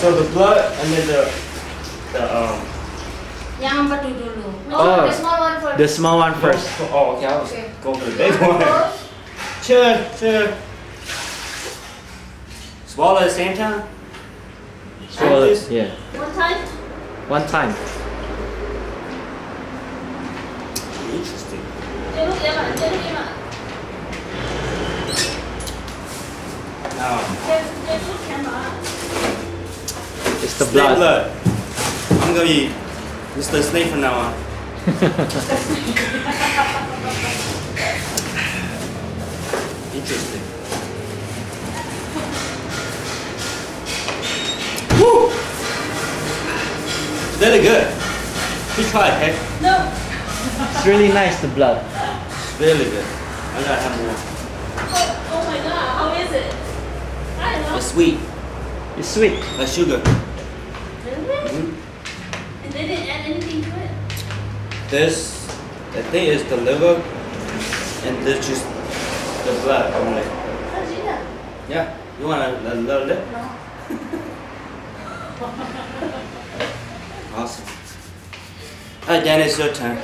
So the blood and then the Yang apa dulu? Oh, the small one first. The small one first. Oh, okay. I was Okay. going for the big one. Sure. Swallow at the same time. Swallow, This? yeah. One time. One time. Interesting. Jeruk ya Pak, jeruk ya Pak. Now, Jeruk ya Pak. It's the snake blood. blood. I'm gonna be Mr. Snake from now on. Interesting. Woo! It's really good. You try it, okay? No. It's really nice, the blood. It's really good. I gotta have more. Oh my God, how is it? I don't know. It's sweet, It's sweet. like sugar. Really? And they didn't add anything to it. This, I think, is the liver, and this just the blood only. Yeah. You want a little lip? No. Awesome. Alright, Dan, it's your turn.